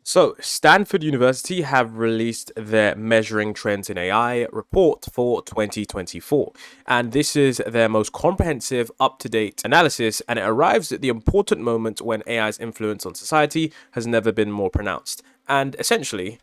So, Stanford University have released their Measuring Trends in AI report for 2024. And this is their most comprehensive, up to date analysis. And it arrives at the important moment when AI's influence on society has never been more pronounced. And essentially,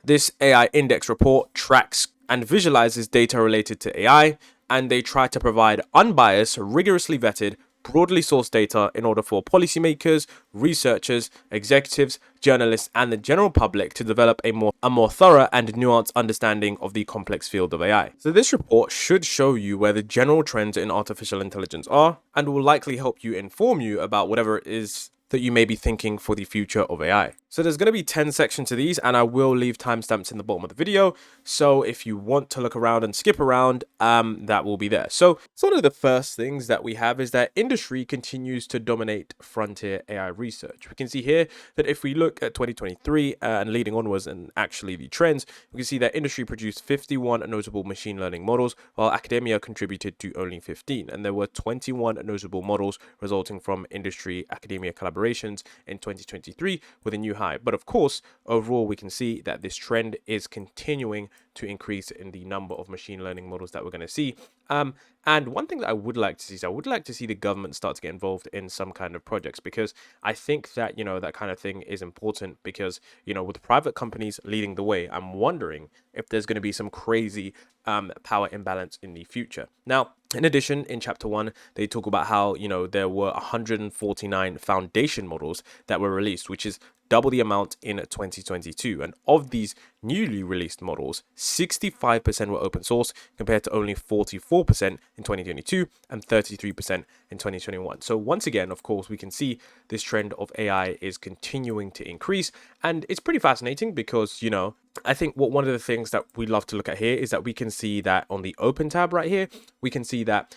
this AI index report tracks and visualizes data related to AI, and they try to provide unbiased, rigorously vetted, broadly sourced data in order for policymakers, researchers, executives, journalists, and the general public to develop a more thorough and nuanced understanding of the complex field of AI. So this report should show you where the general trends in artificial intelligence are, and will likely help you inform you about whatever it is that you may be thinking for the future of AI. So there's going to be 10 sections to these, and I will leave timestamps in the bottom of the video. So if you want to look around and skip around, that will be there. So sort of the first things that we have is that industry continues to dominate frontier AI research. We can see here that if we look at 2023 and leading onwards and actually the trends, we can see that industry produced 51 notable machine learning models, while academia contributed to only 15. And there were 21 notable models resulting from industry academia collaborations in 2023 with a new high. But of course, overall, we can see that this trend is continuing to increase in the number of machine learning models that we're going to see. And one thing that I would like to see is I would like to see the government start to get involved in some kind of projects, because I think that, that kind of thing is important because, with private companies leading the way, I'm wondering if there's going to be some crazy power imbalance in the future. Now, in addition, in chapter 1, they talk about how, there were 149 foundation models that were released, which is double the amount in 2022. And of these newly released models, 65% were open source compared to only 44% in 2022 and 33% in 2021. So once again, of course, we can see this trend of AI is continuing to increase. And it's pretty fascinating because, I think one of the things that we love to look at here is that we can see that on the open tab right here, we can see that,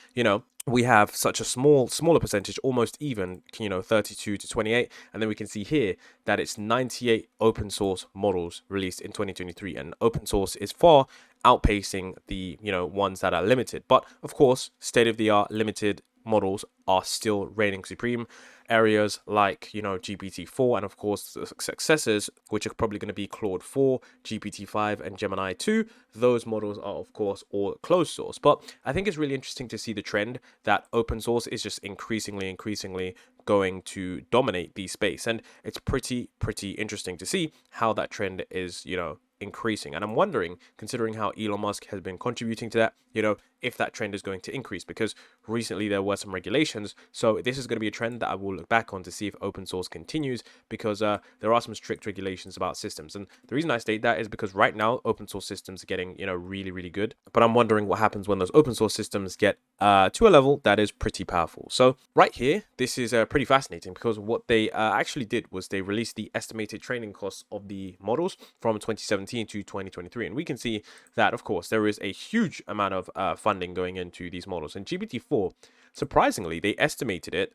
we have such a smaller percentage, almost even, 32 to 28. And then we can see here that it's 98 open source models released in 2023. And open source is far outpacing the, ones that are limited. But of course, state of the art limited models are still reigning supreme. Areas like, GPT-4 and of course the successors, which are probably going to be Claude 4, GPT-5 and Gemini 2. Those models are of course all closed source. But I think it's really interesting to see the trend that open source is just increasingly going to dominate the space. And it's pretty interesting to see how that trend is, increasing. And I'm wondering, considering how Elon Musk has been contributing to that, if that trend is going to increase, because recently there were some regulations. So this is going to be a trend that I will look back on to see if open source continues, because there are some strict regulations about systems. And the reason I state that is because right now open source systems are getting, really good. But I'm wondering what happens when those open source systems get to a level that is pretty powerful. So right here, this is pretty fascinating, because what they actually did was they released the estimated training costs of the models from 2017 to 2023. And we can see that, of course, there is a huge amount of funding going into these models. And GPT-4, surprisingly, they estimated it,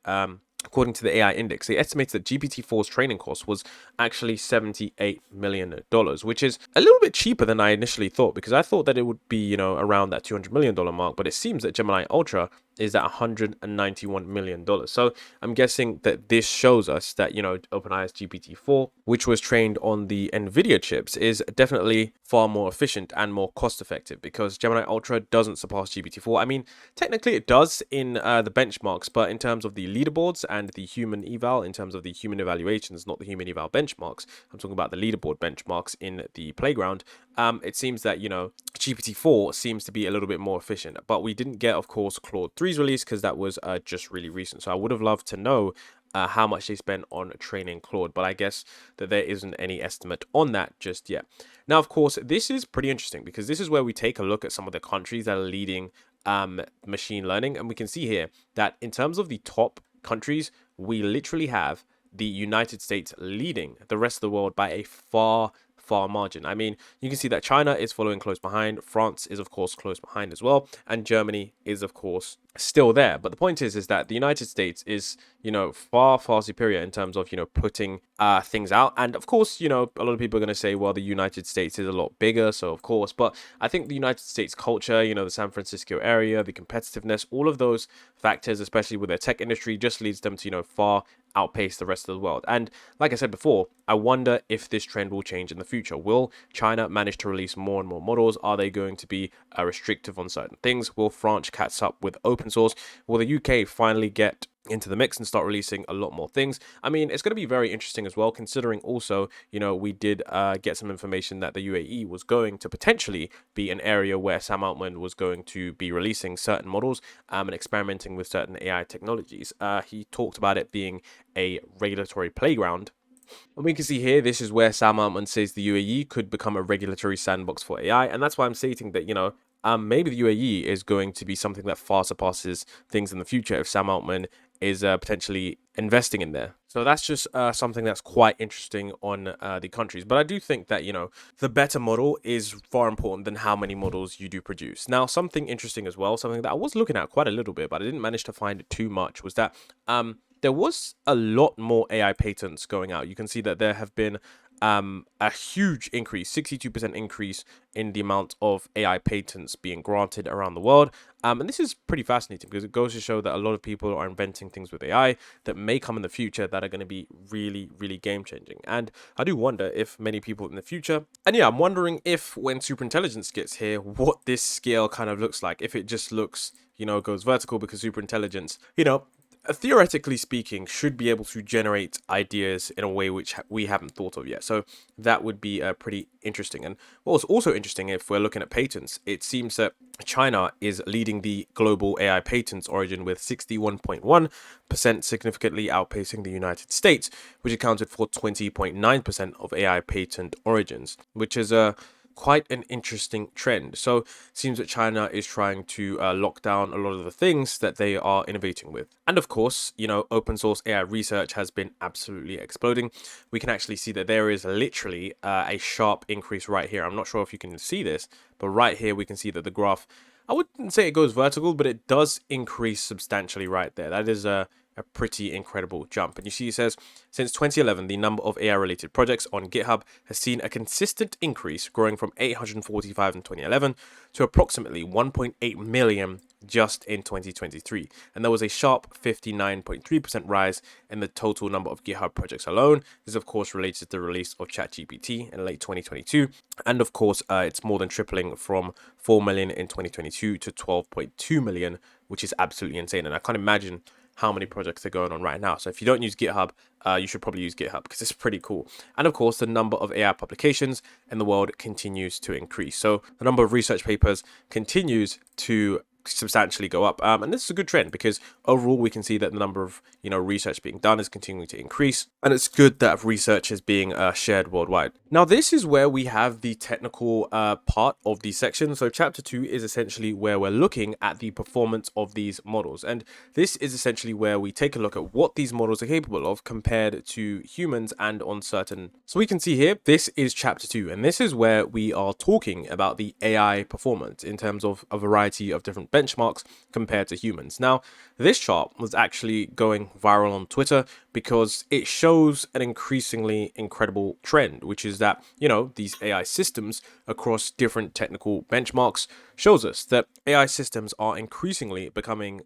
according to the AI index, they estimated that GPT-4's training cost was actually $78 million, which is a little bit cheaper than I initially thought, because I thought that it would be, around that $200 million mark. But it seems that Gemini Ultra is at $191 million. So I'm guessing that this shows us that, OpenAI's GPT-4, which was trained on the NVIDIA chips, is definitely far more efficient and more cost effective, because Gemini Ultra doesn't surpass GPT-4. I mean, technically it does in the benchmarks, but in terms of the leaderboards and the human eval, in terms of the human evaluations, not the human eval benchmarks, I'm talking about the leaderboard benchmarks in the playground, it seems that, GPT-4 seems to be a little bit more efficient. But we didn't get, of course, Claude 3's release, because that was just really recent. So I would have loved to know how much they spent on training Claude, but I guess that there isn't any estimate on that just yet. Now, of course, this is pretty interesting, because this is where we take a look at some of the countries that are leading machine learning. And we can see here that in terms of the top countries, we literally have the United States leading the rest of the world by a far margin. I mean, you can see that China is following close behind. France is, of course, close behind as well. And Germany is, of course, still there. But the point is that the United States is, far, far superior in terms of, putting things out. And of course, a lot of people are going to say, well, the United States is a lot bigger. So, of course, but I think the United States culture, the San Francisco area, the competitiveness, all of those factors, especially with their tech industry, just leads them to, far outpace the rest of the world. And like I said before, I wonder if this trend will change in the future. Will China manage to release more and more models? Are they going to be restrictive on certain things? Will France catch up with open source? Will the UK finally get into the mix and start releasing a lot more things? I mean, it's going to be very interesting as well, considering also, we did get some information that the UAE was going to potentially be an area where Sam Altman was going to be releasing certain models and experimenting with certain AI technologies. He talked about it being a regulatory playground. And we can see here, this is where Sam Altman says the UAE could become a regulatory sandbox for AI. And that's why I'm stating that, maybe the UAE is going to be something that far surpasses things in the future if Sam Altman is potentially investing in there. So that's just something that's quite interesting on the countries. But I do think that, the better model is far important than how many models you do produce. Now, something interesting as well, something that I was looking at quite a little bit, but I didn't manage to find it too much, was that there was a lot more AI patents going out. You can see that there have been a huge increase, 62% increase in the amount of AI patents being granted around the world. And this is pretty fascinating because it goes to show that a lot of people are inventing things with AI that may come in the future that are going to be really, really game changing. And I do wonder if many people in the future, and yeah, I'm wondering if when superintelligence gets here, what this scale kind of looks like. If it just looks, goes vertical because superintelligence, theoretically speaking, should be able to generate ideas in a way which we haven't thought of yet. So that would be pretty interesting. And what's also interesting, if we're looking at patents, it seems that China is leading the global AI patents origin with 61.1%, significantly outpacing the United States, which accounted for 20.9% of AI patent origins, which is a quite an interesting trend. So it seems that China is trying to lock down a lot of the things that they are innovating with. And of course, open source AI research has been absolutely exploding. We can actually see that there is literally a sharp increase right here. I'm not sure if you can see this, but right here we can see that the graph, I wouldn't say it goes vertical, but it does increase substantially right there. That is a pretty incredible jump. And you see, it says, since 2011, the number of AI-related projects on GitHub has seen a consistent increase, growing from 845 in 2011 to approximately 1.8 million just in 2023. And there was a sharp 59.3% rise in the total number of GitHub projects alone. This is, of course, related to the release of ChatGPT in late 2022. And of course, it's more than tripling from 4 million in 2022 to 12.2 million, which is absolutely insane. And I can't imagine how many projects are going on right now. So if you don't use GitHub, you should probably use GitHub because it's pretty cool. And of course, the number of AI publications in the world continues to increase. So the number of research papers continues to substantially go up, and this is a good trend because overall we can see that the number of research being done is continuing to increase, and it's good that research is being shared worldwide. Now this is where we have the technical part of the section. So chapter 2 is essentially where we're looking at the performance of these models, and this is essentially where we take a look at what these models are capable of compared to humans and on certain. So we can see here, this is chapter 2, and this is where we are talking about the AI performance in terms of a variety of different benchmarks compared to humans. Now, this chart was actually going viral on Twitter because it shows an increasingly incredible trend, which is that, these AI systems across different technical benchmarks shows us that AI systems are increasingly becoming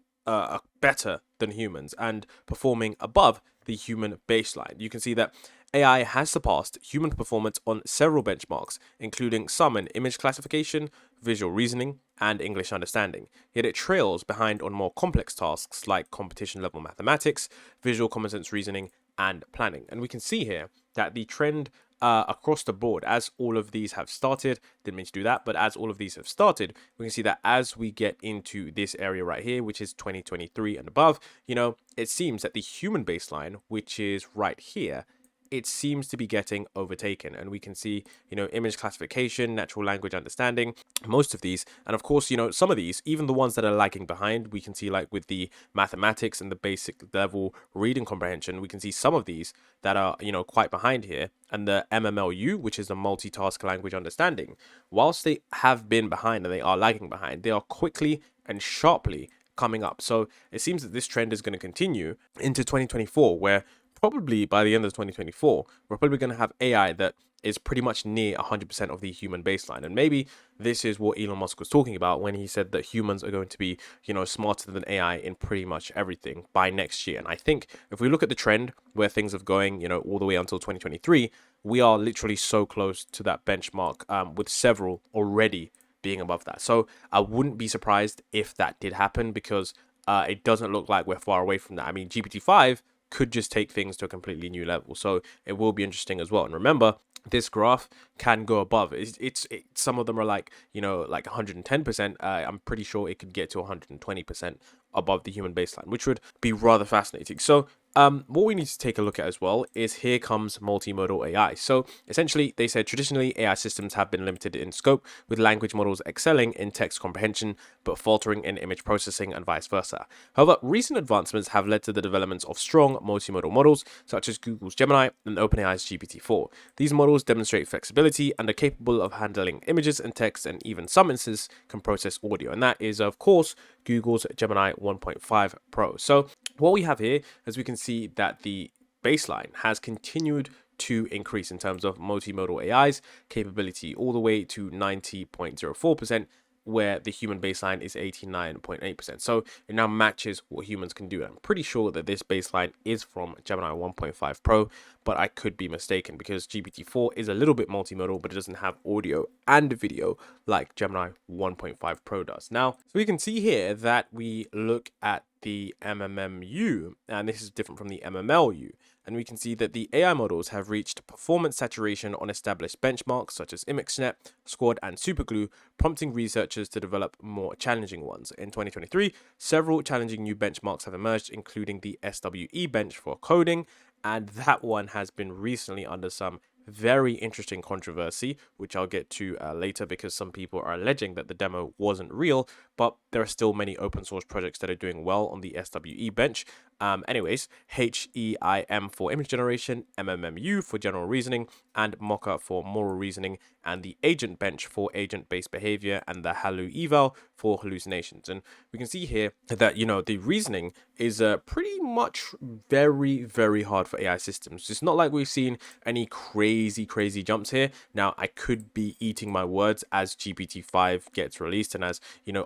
better than humans and performing above the human baseline. You can see that AI has surpassed human performance on several benchmarks, including some in image classification, visual reasoning, and English understanding. Yet it trails behind on more complex tasks like competition level mathematics, visual common sense reasoning, and planning. And we can see here that the trend across the board, as all of these have started, didn't mean to do that, but as all of these have started, we can see that as we get into this area right here, which is 2023 and above, it seems that the human baseline, which is right here, it seems to be getting overtaken. And we can see, image classification, natural language understanding, most of these. And of course, some of these, even the ones that are lagging behind, we can see like with the mathematics and the basic level reading comprehension, we can see some of these that are, quite behind here. And the MMLU, which is the multitask language understanding, whilst they have been behind and they are lagging behind, they are quickly and sharply coming up. So it seems that this trend is going to continue into 2024, where probably by the end of 2024, we're probably going to have AI that is pretty much near 100% of the human baseline. And maybe this is what Elon Musk was talking about when he said that humans are going to be, smarter than AI in pretty much everything by next year. And I think if we look at the trend where things are going, all the way until 2023, we are literally so close to that benchmark, with several already being above that. So I wouldn't be surprised if that did happen, because it doesn't look like we're far away from that. I mean, GPT-5 could just take things to a completely new level. So it will be interesting as well. And remember, this graph can go above. It's some of them are like, like 110%. I'm pretty sure it could get to 120% above the human baseline, which would be rather fascinating. So what we need to take a look at as well is here comes multimodal AI. So essentially, they said traditionally AI systems have been limited in scope, with language models excelling in text comprehension but faltering in image processing and vice versa. However, recent advancements have led to the development of strong multimodal models such as Google's Gemini and OpenAI's GPT-4. These models demonstrate flexibility and are capable of handling images and text, and even some instances can process audio. And that is, of course, Google's Gemini 1.5 Pro. So what we have here, as we can see, that the baseline has continued to increase in terms of multimodal AI's capability all the way to 90.04%, where the human baseline is 89.8%. So it now matches what humans can do. And I'm pretty sure that this baseline is from Gemini 1.5 Pro, but I could be mistaken because GPT-4 is a little bit multimodal, but it doesn't have audio and video like Gemini 1.5 Pro does. Now, so we can see here that we look at the MMMU, and this is different from the MMLU. And we can see that the AI models have reached performance saturation on established benchmarks such as ImageNet, Squad, and Superglue, prompting researchers to develop more challenging ones. In 2023, several challenging new benchmarks have emerged, including the SWE bench for coding, and that one has been recently under some very interesting controversy, which I'll get to later, because some people are alleging that the demo wasn't real, but there are still many open source projects that are doing well on the SWE bench. Anyways, HEIM for image generation, MMMU for general reasoning, and Mocha for moral reasoning, and the agent bench for agent-based behavior, and the Halu eval for hallucinations. And we can see here that, the reasoning is pretty much very, very hard for AI systems. It's not like we've seen any crazy jumps here. Now, I could be eating my words as GPT-5 gets released and as,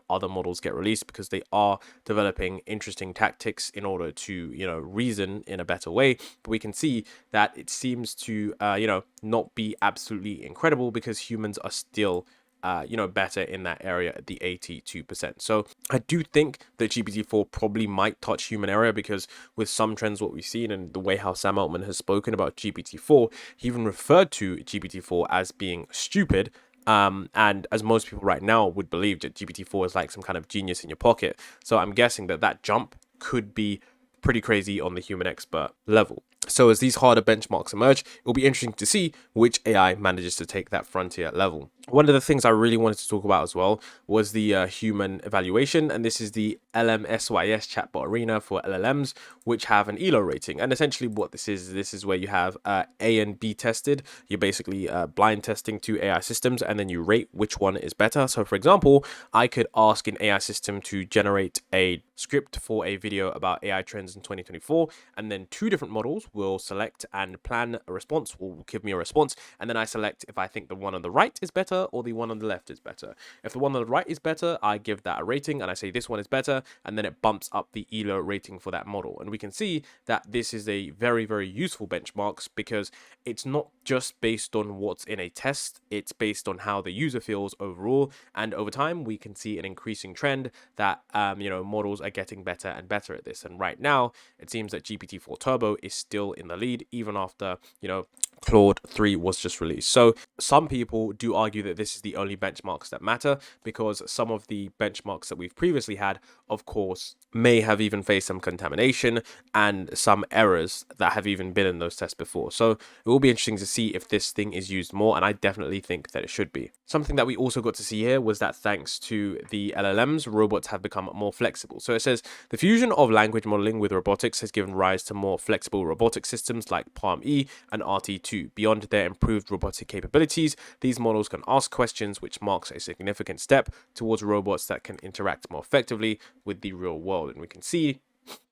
other models get released, because they are developing interesting tactics in order to, reason in a better way. But we can see that it seems to, not be absolutely incredible, because humans are still better in that area at the 82%. So I do think that GPT-4 probably might touch human error, because with some trends, what we've seen and the way how Sam Altman has spoken about GPT-4, he even referred to GPT-4 as being stupid. And as most people right now would believe, that GPT-4 is like some kind of genius in your pocket. So I'm guessing that jump could be pretty crazy on the human expert level. So as these harder benchmarks emerge, it'll be interesting to see which AI manages to take that frontier level. One of the things I really wanted to talk about as well was the human evaluation, and this is the LMSYS chatbot arena for LLMs, which have an ELO rating. And essentially what this is where you have A and B tested. You're basically blind testing two AI systems, and then you rate which one is better. So for example, I could ask an AI system to generate a script for a video about AI trends in 2024, and then two different models will select and plan a response, will give me a response, and then I select if I think the one on the right is better or the one on the left is better. If the one on the right is better, I give that a rating and I say this one is better, and then it bumps up the ELO rating for that model. And we can see that this is a very, very useful benchmarks, because it's not just based on what's in a test, it's based on how the user feels overall. And over time, we can see an increasing trend that, models are getting better and better at this. And right now, it seems that GPT-4 Turbo is still in the lead, even after, Claude 3 was just released. So some people do argue that this is the only benchmarks that matter, because some of the benchmarks that we've previously had, of course, may have even faced some contamination and some errors that have even been in those tests before. So it will be interesting to see if this thing is used more, and I definitely think that it should be. Something that we also got to see here was that thanks to the LLMs, robots have become more flexible. So it says the fusion of language modeling with robotics has given rise to more flexible robotic systems like Palm E and RT2 too. Beyond their improved robotic capabilities, these models can ask questions, which marks a significant step towards robots that can interact more effectively with the real world. And we can see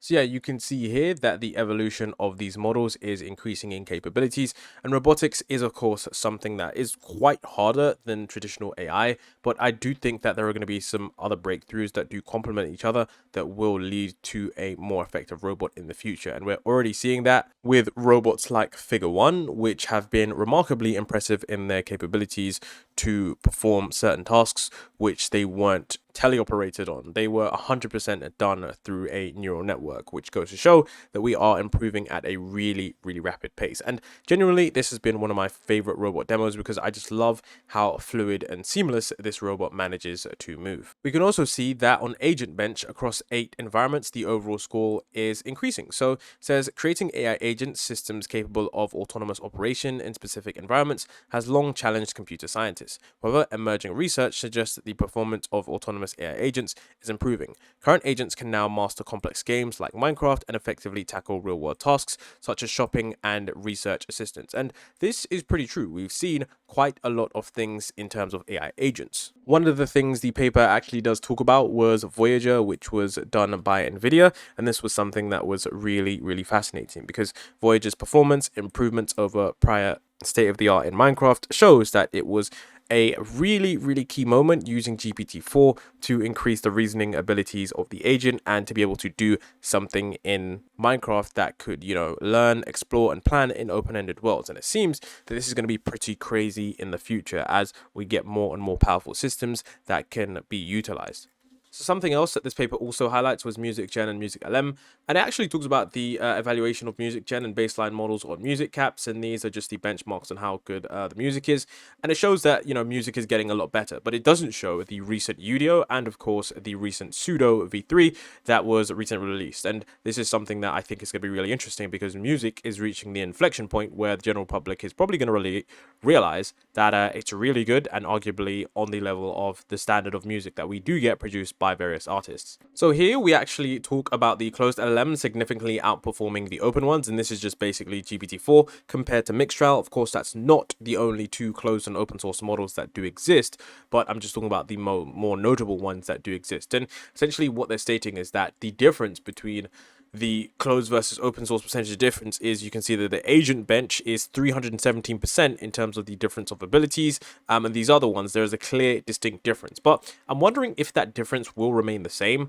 so yeah, you can see here that the evolution of these models is increasing in capabilities, and robotics is of course something that is quite harder than traditional AI, but I do think that there are going to be some other breakthroughs that do complement each other that will lead to a more effective robot in the future. And we're already seeing that with robots like Figure One, which have been remarkably impressive in their capabilities to perform certain tasks which they weren't teleoperated on. They were 100% done through a neural network, which goes to show that we are improving at a really, really rapid pace. And genuinely, this has been one of my favorite robot demos because I just love how fluid and seamless this robot manages to move. We can also see that on Agent Bench across 8 environments, the overall score is increasing. So it says creating AI agent systems capable of autonomous operation in specific environments has long challenged computer scientists. However, emerging research suggests that the performance of autonomous AI agents is improving. Current agents can now master complex games like Minecraft and effectively tackle real-world tasks such as shopping and research assistance. And this is pretty true. We've seen quite a lot of things in terms of AI agents. One of the things the paper actually does talk about was Voyager, which was done by NVIDIA, and this was something that was really, really fascinating because Voyager's performance improvements over prior state-of-the-art in Minecraft shows that it was a really, really key moment using GPT-4 to increase the reasoning abilities of the agent and to be able to do something in Minecraft that could, learn, explore, and plan in open-ended worlds. And it seems that this is going to be pretty crazy in the future as we get more and more powerful systems that can be utilized. So something else that this paper also highlights was Music Gen and Music LM, and it actually talks about the evaluation of Music Gen and baseline models on music caps, and these are just the benchmarks on how good the music is, and it shows that music is getting a lot better, but it doesn't show the recent Udio and of course the recent Pseudo V3 that was recently released. And this is something that I think is going to be really interesting because music is reaching the inflection point where the general public is probably going to really realize that it's really good and arguably on the level of the standard of music that we do get produced by various artists. So here we actually talk about the closed LLM significantly outperforming the open ones, and this is just basically GPT-4 compared to Mixtral. Of course, that's not the only two closed and open source models that do exist, but I'm just talking about the more notable ones that do exist. And essentially what they're stating is that the difference between the closed versus open source percentage difference is you can see that the agent bench is 317% in terms of the difference of abilities, and these other ones there is a clear distinct difference, but I'm wondering if that difference will remain the same,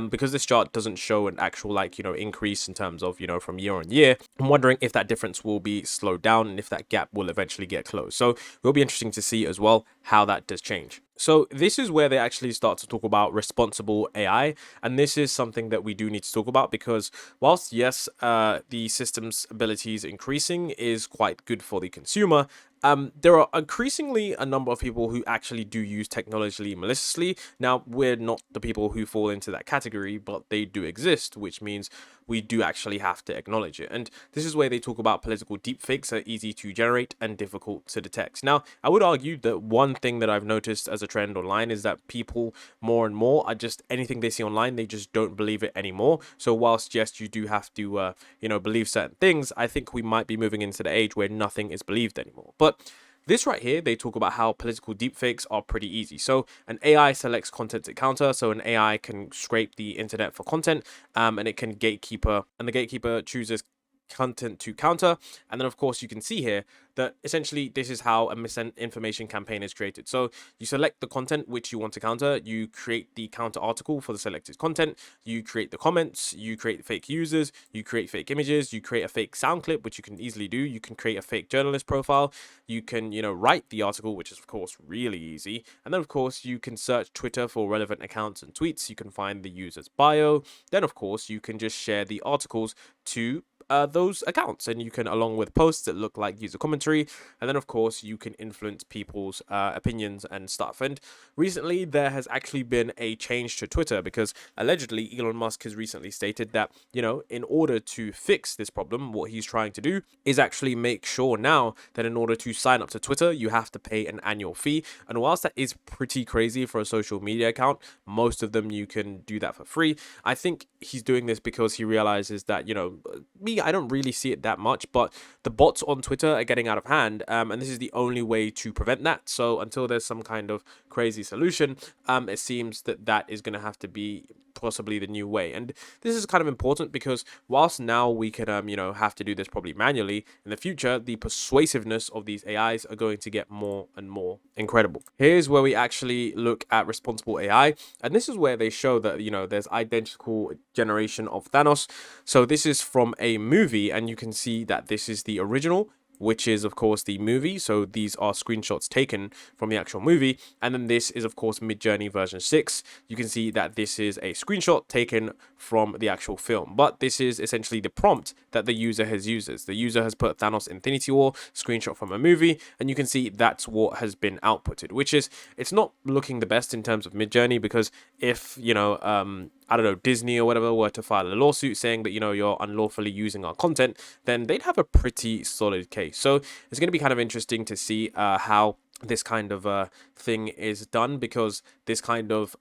because this chart doesn't show an actual increase in terms of from year on year. I'm wondering if that difference will be slowed down and if that gap will eventually get closed. So it will be interesting to see as well how that does change. So this is where they actually start to talk about responsible AI, and this is something that we do need to talk about because whilst yes, the system's abilities increasing is quite good for the consumer, there are increasingly a number of people who actually do use technology maliciously. Now, we're not the people who fall into that category, but they do exist, which means we do actually have to acknowledge it. And this is where they talk about political deepfakes are easy to generate and difficult to detect. Now, I would argue that one thing that I've noticed as a trend online is that people more and more are just anything they see online, they just don't believe it anymore. So whilst yes, you do have to, believe certain things, I think we might be moving into the age where nothing is believed anymore. But this right here, they talk about how political deepfakes are pretty easy. So an AI selects content to counter. So an AI can scrape the internet for content, and it can gatekeeper, and the gatekeeper chooses content to counter. And then of course you can see here that essentially this is how a misinformation campaign is created. So you select the content which you want to counter, you create the counter article for the selected content, you create the comments, you create fake users, you create fake images, you create a fake sound clip, which you can easily do, you can create a fake journalist profile, you can write the article, which is of course really easy, and then of course you can search Twitter for relevant accounts and tweets, you can find the user's bio, then of course you can just share the articles to those accounts, and you can, along with posts that look like user commentary, and then of course you can influence people's opinions and stuff. And recently there has actually been a change to Twitter because allegedly Elon Musk has recently stated that in order to fix this problem, what he's trying to do is actually make sure now that in order to sign up to Twitter you have to pay an annual fee. And whilst that is pretty crazy for a social media account, most of them you can do that for free. I think he's doing this because he realizes that me me, I don't really see it that much, but the bots on Twitter are getting out of hand, and this is the only way to prevent that. So until there's some kind of crazy solution, it seems that that is going to have to be possibly the new way. And this is kind of important because whilst now we can, have to do this probably manually, in the future, the persuasiveness of these AIs are going to get more and more incredible. Here's where we actually look at responsible AI, and this is where they show that, there's identical generation of Thanos. So this is from a movie, and you can see that this is the original, which is of course the movie. So these are screenshots taken from the actual movie, and then this is of course Midjourney version 6. You can see that this is a screenshot taken from the actual film, but this is essentially the prompt that the user has used. The user has put Thanos Infinity War screenshot from a movie, and you can see that's what has been outputted, which is, it's not looking the best in terms of Midjourney, because if I don't know, Disney or whatever were to file a lawsuit saying that, you're unlawfully using our content, then they'd have a pretty solid case. So it's going to be kind of interesting to see how this kind of thing is done, because this kind of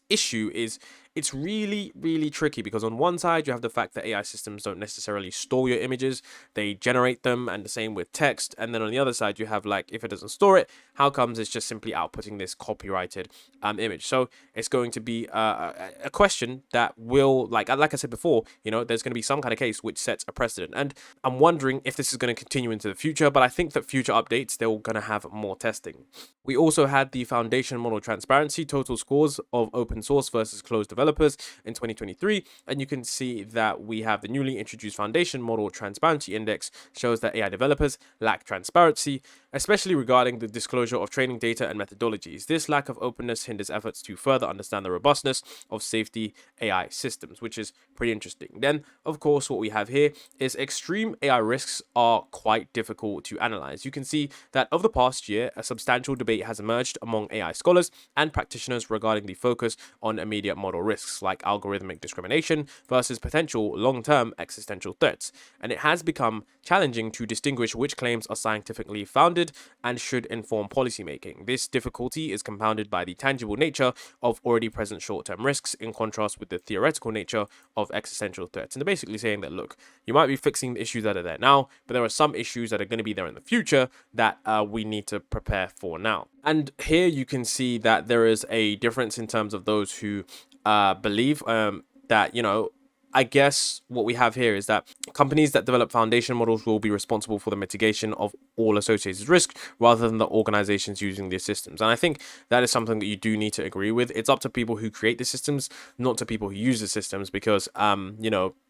issue is, it's really, really tricky, because on one side you have the fact that AI systems don't necessarily store your images, they generate them, and the same with text. And then on the other side you have, like, if it doesn't store it, how comes it's just simply outputting this copyrighted image? So it's going to be a question that will, like I said before, there's going to be some kind of case which sets a precedent. And I'm wondering if this is going to continue into the future, but I think that future updates, they're going to have more testing. We also had the foundation model transparency total scores of open source versus closed developers in 2023, and you can see that we have the newly introduced foundation model transparency index shows that AI developers lack transparency, especially regarding the disclosure of training data and methodologies. This lack of openness hinders efforts to further understand the robustness of safety AI systems, which is pretty interesting. Then, of course, what we have here is extreme AI risks are quite difficult to analyze. You can see that over the past year, a substantial debate has emerged among AI scholars and practitioners regarding the focus on immediate model risks, like algorithmic discrimination versus potential long-term existential threats. And it has become challenging to distinguish which claims are scientifically founded and should inform policymaking. This difficulty is compounded by the tangible nature of already present short-term risks, in contrast with the theoretical nature of existential threats. And they're basically saying that, look, you might be fixing the issues that are there now, but there are some issues that are going to be there in the future that we need to prepare for now. And here you can see that there is a difference in terms of those who believe that, I guess what we have here is that companies that develop foundation models will be responsible for the mitigation of all associated risk, rather than the organizations using these systems. And I think that is something that you do need to agree with. It's up to people who create the systems, not to people who use the systems, because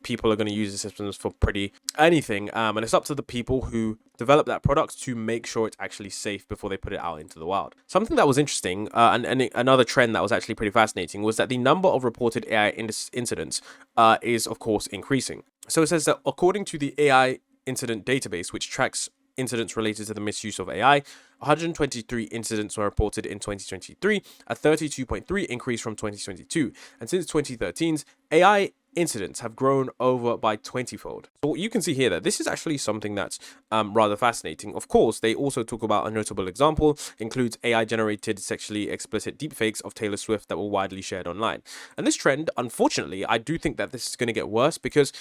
people are going to use the systems for pretty anything, and it's up to the people who develop that product to make sure it's actually safe before they put it out into the wild. Something that was interesting, and another trend that was actually pretty fascinating, was that the number of reported AI incidents is of course increasing. So it says that according to the AI incident database, which tracks incidents related to the misuse of AI, 123 incidents were reported in 2023, a 32.3 increase from 2022. And since 2013's, AI incidents have grown over by 20-fold. So you can see here that this is actually something that's rather fascinating. Of course, they also talk about a notable example, includes AI-generated sexually explicit deepfakes of Taylor Swift that were widely shared online. And this trend, unfortunately, I do think that this is going to get worse, because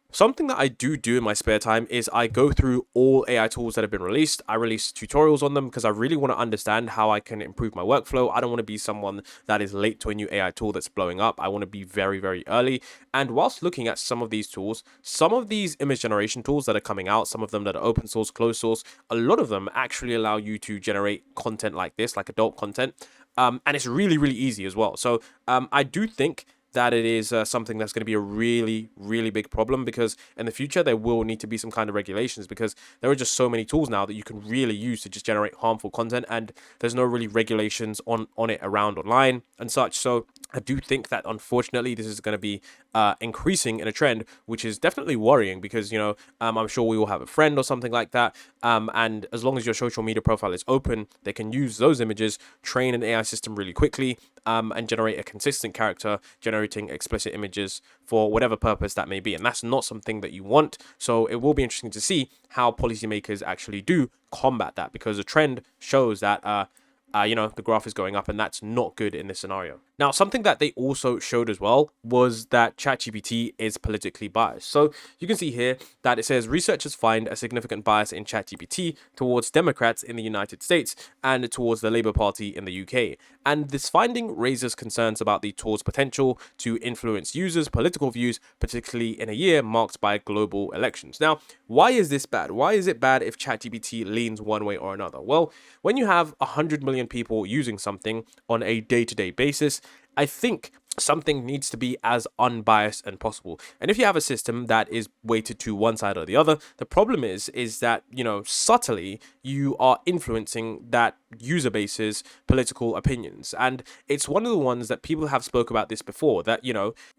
something that I do in my spare time is I go through all AI tools that have been released. I release tutorials on them because I really want to understand how I can improve my workflow. I don't want to be someone that is late to a new AI tool that's blowing up. I want to be very, very early. And whilst looking at some of these tools, some of these image generation tools that are coming out, some of them that are open source, closed source, a lot of them actually allow you to generate content like this, like adult content. And it's really, really easy as well. So I do think that it is something that's going to be a really, really big problem, because in the future there will need to be some kind of regulations, because there are just so many tools now that you can really use to just generate harmful content, and there's no really regulations on it around online and such. So I do think that unfortunately this is going to be increasing in a trend, which is definitely worrying, because I'm sure we will have a friend or something like that, and as long as your social media profile is open, they can use those images, train an AI system really quickly, and generate a consistent character generating explicit images for whatever purpose that may be. And that's not something that you want. So it will be interesting to see how policymakers actually do combat that, because the trend shows that the graph is going up, and that's not good in this scenario. Now, something that they also showed as well was that ChatGPT is politically biased. So you can see here that it says researchers find a significant bias in ChatGPT towards Democrats in the United States and towards the Labour Party in the UK. And this finding raises concerns about the tool's potential to influence users' political views, particularly in a year marked by global elections. Now, why is this bad? Why is it bad if ChatGPT leans one way or another? Well, when you have 100 million people using something on a day-to-day basis, I think something needs to be as unbiased as possible. And if you have a system that is weighted to one side or the other, the problem is that, subtly you are influencing that user base's political opinions. And it's one of the ones that people have spoke about this before, that,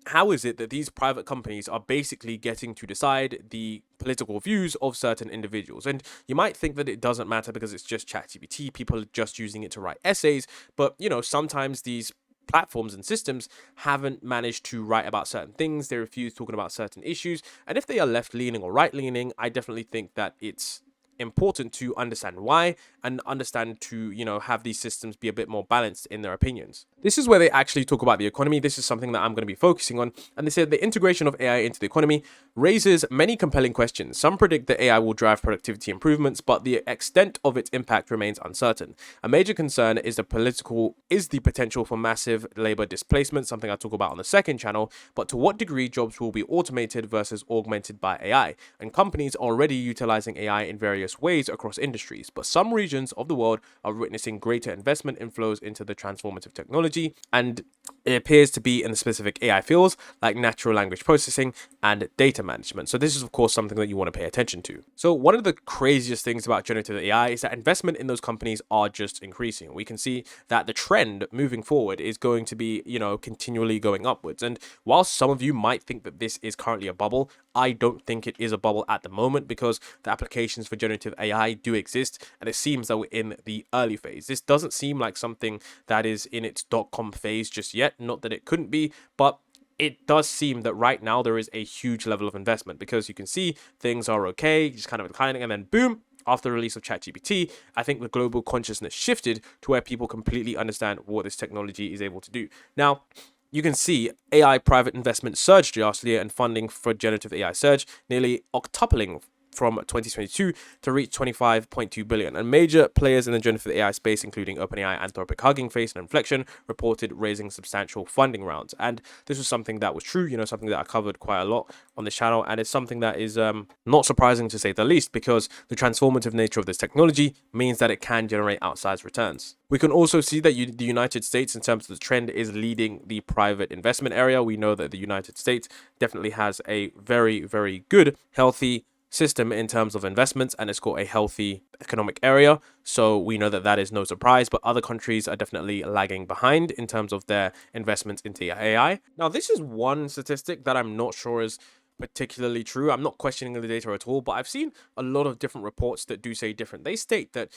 how is it that these private companies are basically getting to decide the political views of certain individuals? And you might think that it doesn't matter because it's just ChatGPT, people are just using it to write essays, but, sometimes these platforms and systems haven't managed to write about certain things. They refuse talking about certain issues. And if they are left leaning or right leaning, I definitely think that it's important to understand why and understand to, have these systems be a bit more balanced in their opinions. This is where they actually talk about the economy. This is something that I'm going to be focusing on. And they said the integration of AI into the economy raises many compelling questions. Some predict that AI will drive productivity improvements, but the extent of its impact remains uncertain. A major concern is the potential for massive labor displacement, something I talk about on the second channel, but to what degree jobs will be automated versus augmented by AI. And companies are already utilizing AI in various ways across industries, but some regions of the world are witnessing greater investment inflows into the transformative technology, and it appears to be in the specific AI fields like natural language processing and data management. So this is, of course, something that you want to pay attention to. So one of the craziest things about generative AI is that investment in those companies are just increasing. We can see that the trend moving forward is going to be, continually going upwards. And while some of you might think that this is currently a bubble, I don't think it is a bubble at the moment, because the applications for generative AI do exist, and it seems that we're in the early phase. This doesn't seem like something that is in its dot-com phase just yet, not that it couldn't be, but it does seem that right now there is a huge level of investment, because you can see things are okay, just kind of declining, and then boom, after the release of ChatGPT, I think the global consciousness shifted to where people completely understand what this technology is able to do. Now, you can see AI private investment surged last year, and funding for generative AI surged, nearly octupling from 2022 to reach 25.2 billion. And major players in the generative AI space, including OpenAI, Anthropic, Hugging Face, and Inflection, reported raising substantial funding rounds. And this was something that was true, something that I covered quite a lot on this channel. And it's something that is not surprising, to say the least, because the transformative nature of this technology means that it can generate outsized returns. We can also see that the United States, in terms of the trend, is leading the private investment area. We know that the United States definitely has a very, very good, healthy system in terms of investments, and it's got a healthy economic area. So we know that that is no surprise, but other countries are definitely lagging behind in terms of their investments into AI. Now, this is one statistic that I'm not sure is particularly true. I'm not questioning the data at all, but I've seen a lot of different reports that do say different. They state that,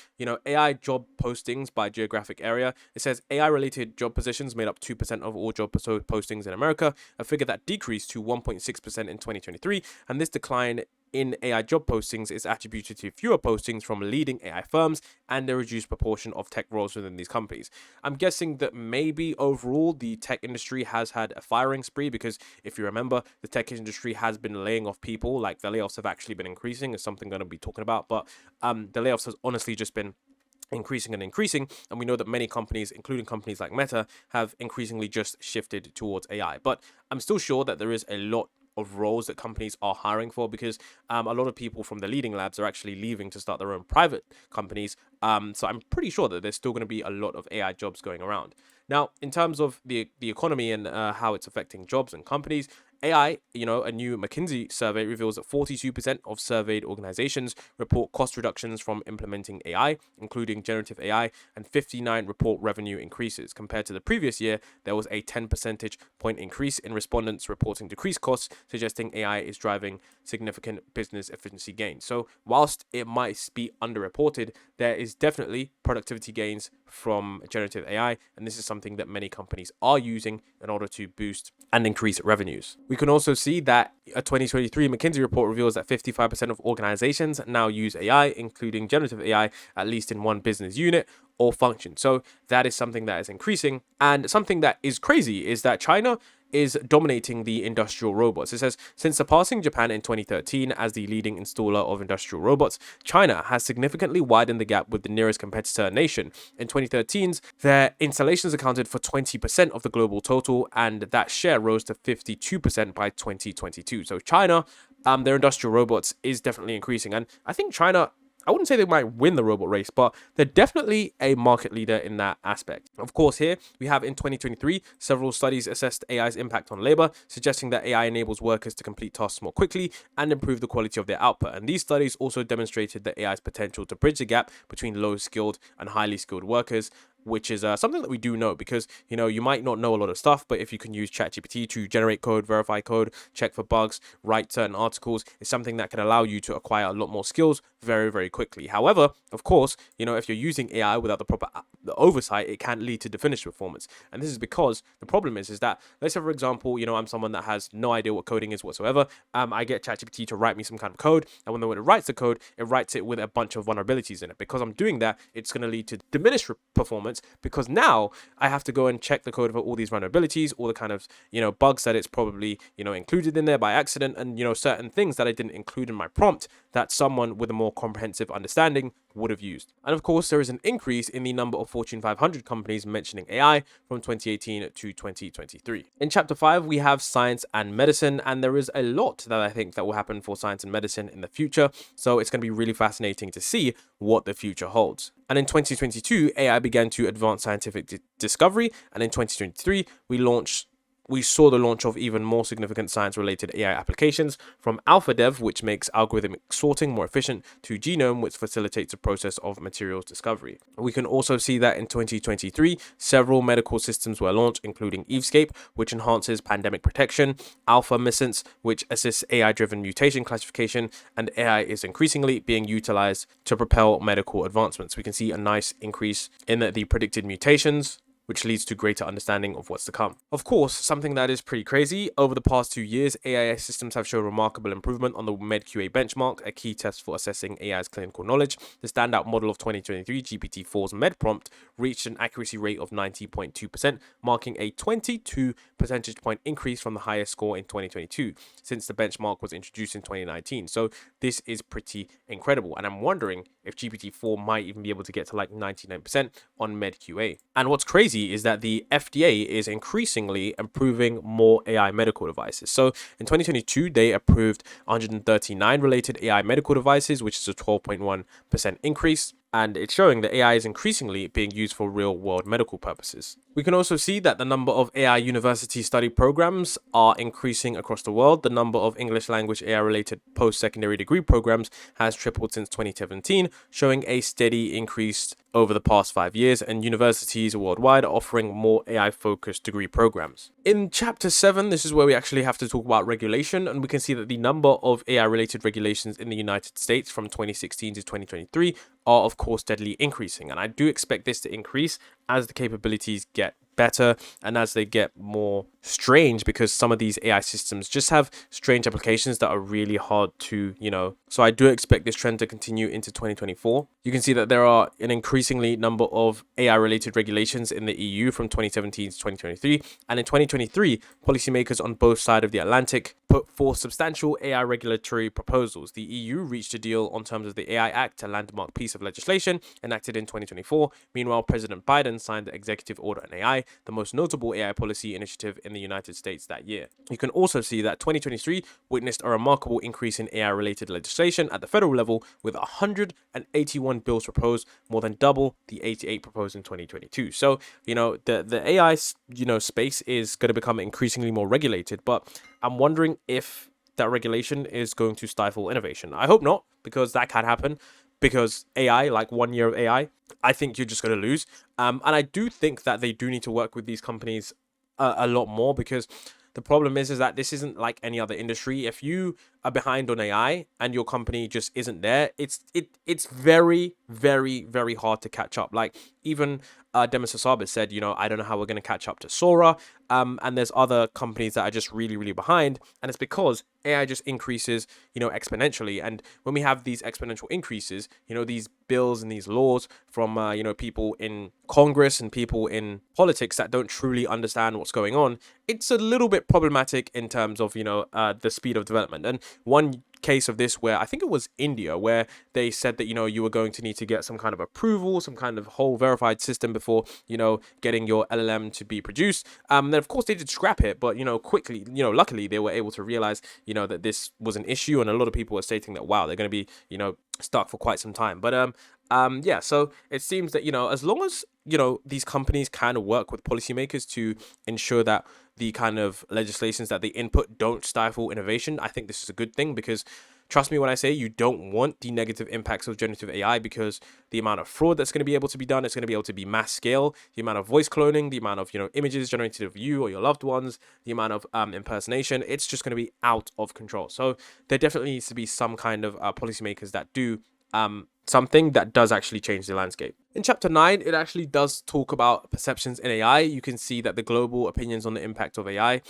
AI job postings by geographic area, it says AI related job positions made up 2% of all job postings in America, a figure that decreased to 1.6% in 2023. And this decline in AI job postings is attributed to fewer postings from leading AI firms and a reduced proportion of tech roles within these companies. I'm guessing that maybe overall the tech industry has had a firing spree, because if you remember, the tech industry has been laying off people. Like, the layoffs have actually been increasing, is something I'm going to be talking about, but the layoffs has honestly just been increasing, and we know that many companies, including companies like Meta, have increasingly just shifted towards AI. But I'm still sure that there is a lot of roles that companies are hiring for, because a lot of people from the leading labs are actually leaving to start their own private companies. So I'm pretty sure that there's still going to be a lot of AI jobs going around. Now, in terms of the economy and how it's affecting jobs and companies, AI, a new McKinsey survey reveals that 42% of surveyed organizations report cost reductions from implementing AI, including generative AI, and 59 report revenue increases. Compared to the previous year, there was a 10 percentage point increase in respondents reporting decreased costs, suggesting AI is driving significant business efficiency gains. So whilst it might be underreported, there is definitely productivity gains from generative AI, and this is something that many companies are using in order to boost and increase revenues. We can also see that a 2023 McKinsey report reveals that 55% of organizations now use AI, including generative AI, at least in one business unit or function. So that is something that is increasing. And something that is crazy is that China is dominating the industrial robots. It says, since surpassing Japan in 2013 as the leading installer of industrial robots, China has significantly widened the gap with the nearest competitor nation. In 2013's, their installations accounted for 20% of the global total, and that share rose to 52% by 2022. So China, their industrial robots is definitely increasing. And I think China, I wouldn't say they might win the robot race, but they're definitely a market leader in that aspect. Of course, here we have in 2023, several studies assessed AI's impact on labor, suggesting that AI enables workers to complete tasks more quickly and improve the quality of their output. And these studies also demonstrated that AI's potential to bridge the gap between low-skilled and highly skilled workers, which is something that we do know because, you might not know a lot of stuff, but if you can use ChatGPT to generate code, verify code, check for bugs, write certain articles, it's something that can allow you to acquire a lot more skills very, very quickly. However, of course, if you're using AI without the proper oversight, it can lead to diminished performance. And this is because the problem is that, let's say, for example, I'm someone that has no idea what coding is whatsoever. I get ChatGPT to write me some kind of code, and when it writes the code, it writes it with a bunch of vulnerabilities in it. Because I'm doing that, it's going to lead to diminished performance, because now I have to go and check the code for all these vulnerabilities, all the kind of, bugs that it's probably, included in there by accident, and, certain things that I didn't include in my prompt that someone with a more comprehensive understanding would have used. And of course, there is an increase in the number of Fortune 500 companies mentioning AI from 2018 to 2023. In chapter 5, we have science and medicine, and there is a lot that I think that will happen for science and medicine in the future. So it's going to be really fascinating to see what the future holds. And in 2022, AI began to advance scientific discovery, and in 2023, we saw the launch of even more significant science-related AI applications, from AlphaDev, which makes algorithmic sorting more efficient, to Genome, which facilitates the process of materials discovery. We can also see that in 2023, several medical systems were launched, including Evescape, which enhances pandemic protection, AlphaMissense, which assists AI-driven mutation classification, and AI is increasingly being utilized to propel medical advancements. We can see a nice increase in the predicted mutations, which leads to greater understanding of what's to come. Of course, something that is pretty crazy, over the past 2 years, AI systems have shown remarkable improvement on the MedQA benchmark, a key test for assessing AI's clinical knowledge. The standout model of 2023, GPT-4's MedPrompt, reached an accuracy rate of 90.2%, marking a 22 percentage point increase from the highest score in 2022, since the benchmark was introduced in 2019. So this is pretty incredible, and I'm wondering if GPT-4 might even be able to get to like 99% on MedQA. And what's crazy is that the FDA is increasingly approving more AI medical devices. So in 2022, they approved 139 related AI medical devices, which is a 12.1% increase. And it's showing that AI is increasingly being used for real-world medical purposes. We can also see that the number of AI university study programs are increasing across the world. The number of English language AI-related post-secondary degree programs has tripled since 2017, showing a steady increase over the past 5 years, and universities worldwide are offering more AI-focused degree programs. In chapter 7, this is where we actually have to talk about regulation, and we can see that the number of AI-related regulations in the United States from 2016 to 2023 are of course steadily increasing, and I do expect this to increase as the capabilities get better and as they get more strange, because some of these AI systems just have strange applications that are really hard to, so I do expect this trend to continue into 2024. You can see that there are an increasingly number of AI related regulations in the EU from 2017 to 2023, and in 2023 policymakers on both sides of the Atlantic put forth substantial AI regulatory proposals. The EU reached a deal on terms of the AI Act, a landmark piece of legislation enacted in 2024. Meanwhile, President Biden signed the Executive Order on AI, the most notable AI policy initiative in the United States that year. You can also see that 2023 witnessed a remarkable increase in AI-related legislation at the federal level, with 181 bills proposed, more than double the 88 proposed in 2022. So, the AI, space is going to become increasingly more regulated, but I'm wondering if that regulation is going to stifle innovation. I hope not, because that can happen. Because AI, like 1 year of AI, I think you're just going to lose. And I do think that they do need to work with these companies a lot more, because the problem is that this isn't like any other industry. If you are behind on AI and your company just isn't there, it's very, very, very hard to catch up. Like even Demis Hassabis said, I don't know how we're going to catch up to Sora. And there's other companies that are just really, really behind, and it's because AI just increases, exponentially. And when we have these exponential increases, these bills and these laws from, people in Congress and people in politics that don't truly understand what's going on, it's a little bit problematic in terms of, the speed of development. And one case of this where I think it was India, where they said that, you were going to need to get some kind of approval, some kind of whole verified system before, getting your LLM to be produced. Then of course they did scrap it, but, quickly, luckily they were able to realize, that this was an issue. And a lot of people were stating that, wow, they're going to be, stuck for quite some time. But, yeah, so it seems that, as long as, these companies kind of work with policymakers to ensure that the kind of legislations that they input don't stifle innovation, I think this is a good thing, because trust me when I say you don't want the negative impacts of generative AI, because the amount of fraud that's going to be able to be done, it's going to be able to be mass scale, the amount of voice cloning, the amount of, images generated of you or your loved ones, the amount of impersonation, it's just going to be out of control. So there definitely needs to be some kind of policymakers that do something that does actually change the landscape. In chapter 9, it actually does talk about perceptions in AI. You can see that the global opinions on the impact of AI.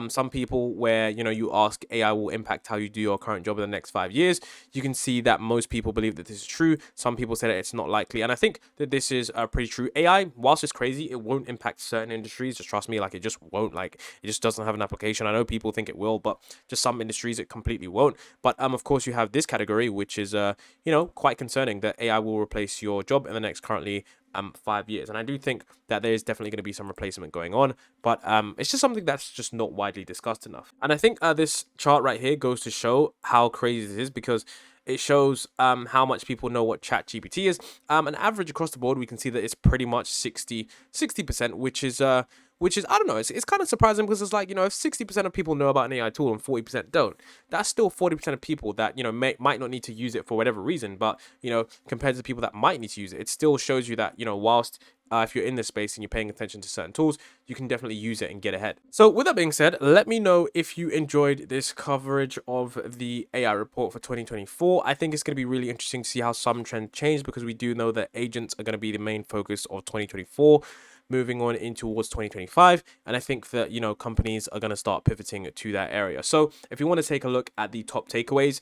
Some people where, you ask AI will impact how you do your current job in the next 5 years. You can see that most people believe that this is true. Some people say that it's not likely. And I think that this is pretty true. AI, whilst it's crazy, it won't impact certain industries. Just trust me, like it just won't. Like it just doesn't have an application. I know people think it will, but just some industries it completely won't. But of course you have this category, which is quite concerning, that AI will replace your job in the next currently 5 years. And I do think that there is definitely going to be some replacement going on, but it's just something that's just not widely discussed enough. And I think this chart right here goes to show how crazy this is, because it shows how much people know what ChatGPT is. An average across the board, we can see that it's pretty much 60%, which is, I don't know, it's kind of surprising, because it's like, if 60% of people know about an AI tool and 40% don't, that's still 40% of people that, might not need to use it for whatever reason. But, compared to the people that might need to use it, it still shows you that, whilst if you're in this space and you're paying attention to certain tools, you can definitely use it and get ahead. So with that being said, let me know if you enjoyed this coverage of the AI report for 2024. I think it's going to be really interesting to see how some trends change, because we do know that agents are going to be the main focus of 2024. Moving on in towards 2025, and I think that companies are going to start pivoting to that area. So if you want to take a look at the top takeaways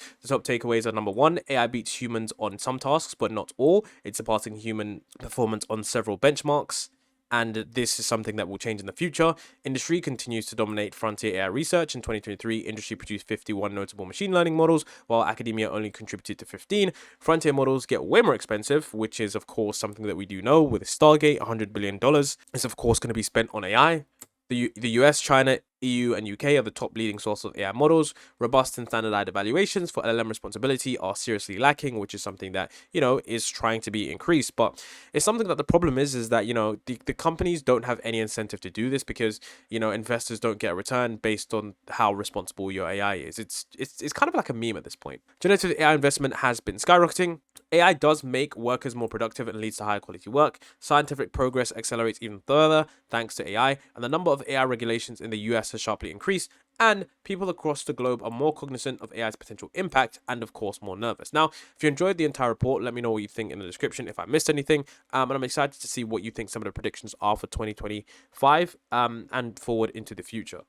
are: number one, AI beats humans on some tasks but not all. It's surpassing human performance on several benchmarks, and this is something that will change in the future. Industry continues to dominate frontier AI research. In 2023, industry produced 51 notable machine learning models, while academia only contributed to 15. Frontier models get way more expensive, which is, of course, something that we do know. With Stargate, $100 billion is, of course, going to be spent on AI. The US, China, EU, and UK are the top leading source of AI models. Robust and standardized evaluations for LLM responsibility are seriously lacking, which is something that, is trying to be increased. But it's something that the problem is that, the companies don't have any incentive to do this, because, investors don't get a return based on how responsible your AI is. It's kind of like a meme at this point. Generative AI investment has been skyrocketing. AI does make workers more productive and leads to higher quality work. Scientific progress accelerates even further thanks to AI, and the number of AI regulations in the US has sharply increased, and people across the globe are more cognizant of AI's potential impact and, of course, more nervous. Now, if you enjoyed the entire report, let me know what you think in the description if I missed anything, and I'm excited to see what you think some of the predictions are for 2025 and forward into the future.